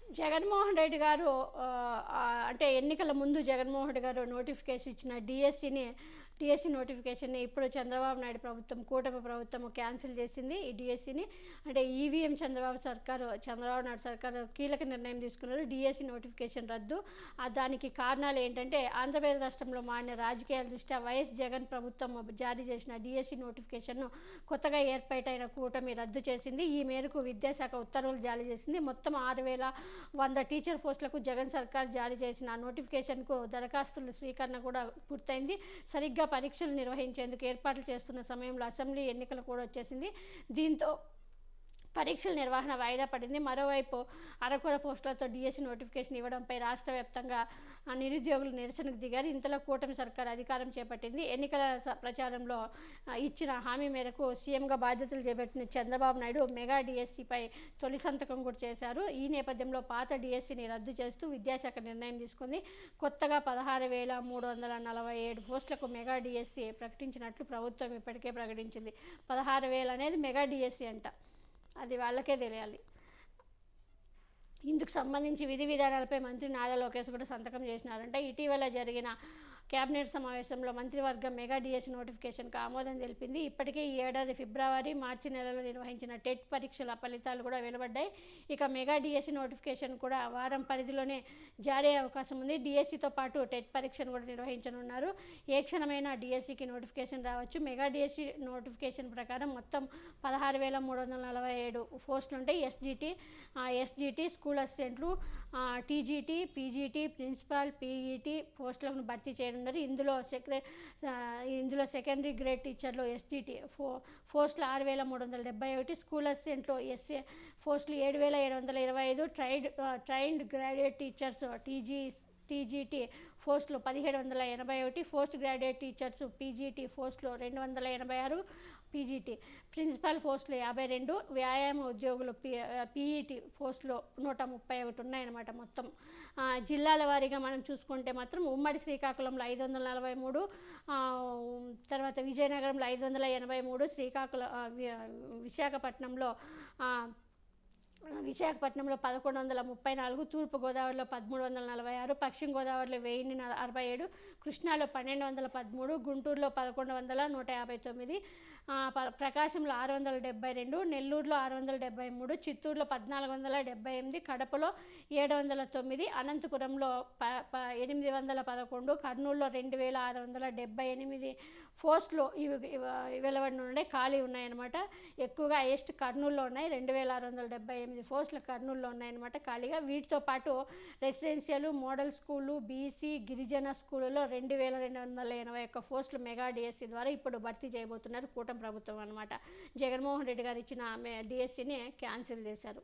జగన్మోహన్ రెడ్డి గారు అంటే ఎన్నికల ముందు జగన్మోహన్ రెడ్డి గారు నోటిఫికేషన్ ఇచ్చిన డిఎస్సి నోటిఫికేషన్ని ఇప్పుడు చంద్రబాబు నాయుడు ప్రభుత్వం, కూటమి ప్రభుత్వం క్యాన్సిల్ చేసింది. ఈ డిఎస్సిని అంటే ఈవీఎం చంద్రబాబు నాయుడు సర్కారు కీలక నిర్ణయం తీసుకున్నారు. డిఎస్సి నోటిఫికేషన్ రద్దు. దానికి కారణాలు ఏంటంటే ఆంధ్రప్రదేశ్ రాష్ట్రంలో మారిన రాజకీయాల దృష్ట్యా వైఎస్ జగన్ ప్రభుత్వం జారీ చేసిన డిఎస్సి నోటిఫికేషన్ను కొత్తగా ఏర్పాటైన కూటమి రద్దు చేసింది. ఈ మేరకు విద్యాశాఖ ఉత్తర్వులు జారీ చేసింది. మొత్తం 6,100 టీచర్ పోస్టులకు జగన్ సర్కార్ జారీ చేసిన నోటిఫికేషన్కు దరఖాస్తుల స్వీకరణ కూడా పూర్తయింది. సరిగ్గా పరీక్షలు నిర్వహించేందుకు ఏర్పాట్లు చేస్తున్న సమయంలో అసెంబ్లీ ఎన్నికలు కూడా వచ్చేసింది. దీంతో పరీక్షల నిర్వహణ వాయిదా పడింది. మరోవైపు అరకొర పోస్టులతో డిఎస్సి నోటిఫికేషన్ ఇవ్వడంపై రాష్ట్ర వ్యాప్తంగా నిరుద్యోగులు నిరసనకు దిగారు. ఇంతలో కూటమి సర్కార్ అధికారం చేపట్టింది. ఎన్నికల ప్రచారంలో ఇచ్చిన హామీ మేరకు సీఎంగా బాధ్యతలు చేపట్టిన చంద్రబాబు నాయుడు మెగా డిఎస్సిపై తొలి సంతకం కూడా చేశారు. ఈ నేపథ్యంలో పాత డిఎస్సిని రద్దు చేస్తూ విద్యాశాఖ నిర్ణయం తీసుకుంది. కొత్తగా 16,347 పోస్టులకు మెగా డిఎస్సి ప్రకటించినట్లు ప్రభుత్వం ఇప్పటికే ప్రకటించింది. 16,000 అనేది మెగా డిఎస్సి అంట. అది వాళ్ళకే తెలియాలి. ఇందుకు సంబంధించి విధి విధానాలపై మంత్రి నారా లోకేష్ కూడా సంతకం చేసినారంటే ఇటీవల జరిగిన కేబినెట్ సమావేశంలో మంత్రివర్గం మెగా డిఎస్సి నోటిఫికేషన్కు ఆమోదం తెలిపింది. ఇప్పటికే ఈ ఏడాది ఫిబ్రవరి, మార్చి నెలలో నిర్వహించిన టెట్ పరీక్షల ఫలితాలు కూడా వెలువడ్డాయి. ఇక మెగా డిఎస్సి నోటిఫికేషన్ కూడా వారం పరిధిలోనే జారీ అయ్యే అవకాశం ఉంది. డిఎస్సితో పాటు టెట్ పరీక్షను కూడా నిర్వహించనున్నారు. ఏ క్షణమైనా డిఎస్సికి నోటిఫికేషన్ రావచ్చు. మెగా డిఎస్సి నోటిఫికేషన్ ప్రకారం మొత్తం 16,347 పోస్టులు ఉంటాయి. ఎస్జిటి, స్కూల్ అసిస్టెంట్లు, టీజీటీ, పీజీటీ, ప్రిన్సిపాల్, పీఈటీ పోస్టులను భర్తీ చేయనున్నారు. ఇందులో సెకండరీ గ్రేడ్ టీచర్లు ఎస్జిటి పోస్టులు 6,371, స్కూల్ అసిస్టెంట్లు ఎస్ఏ పోస్టులు 7,725, ట్రైన్డ్ గ్రాడ్యుయేట్ టీచర్స్ టీజీటీ పోస్టులు 1,781, పోస్ట్ గ్రాడ్యుయేట్ టీచర్స్ పీజీటీ పోస్టులు 286, పీజీటీ ప్రిన్సిపల్ పోస్టులు 52, వ్యాయామ ఉద్యోగులు పీఈటీ పోస్టులు 131 ఉన్నాయన్నమాట. మొత్తం జిల్లాల వారీగా మనం చూసుకుంటే మాత్రం ఉమ్మడి శ్రీకాకుళంలో 543, తర్వాత విజయనగరంలో 583, విశాఖపట్నంలో 1,134, తూర్పుగోదావరిలో 1,346, పశ్చిమ గోదావరిలో 1,067, కృష్ణాలో 1,213, గుంటూరులో 1,100, 159, ప్రకాశంలో 672, నెల్లూరులో 673, చిత్తూరులో 1,478, కడపలో 709, అనంతపురంలో 811, కర్నూలులో 2,678 పోస్టులు వెలువడి ఖాళీ ఉన్నాయన్నమాట. ఎక్కువగా హైయెస్ట్ కర్నూలులో ఉన్నాయి. 2,678 పోస్టులు కర్నూలులో ఉన్నాయన్నమాట ఖాళీగా. వీటితో పాటు రెసిడెన్షియల్, మోడల్ స్కూళ్ళు, బీసీ, గిరిజన స్కూళ్ళలో 2,281 పోస్టులు మెగా డిఎస్సి ద్వారా ఇప్పుడు భర్తీ చేయబోతున్నారు కూటమి ప్రభుత్వం అన్నమాట. జగన్మోహన్ రెడ్డి గారు ఇచ్చిన డిఎస్సిని క్యాన్సిల్ చేశారు.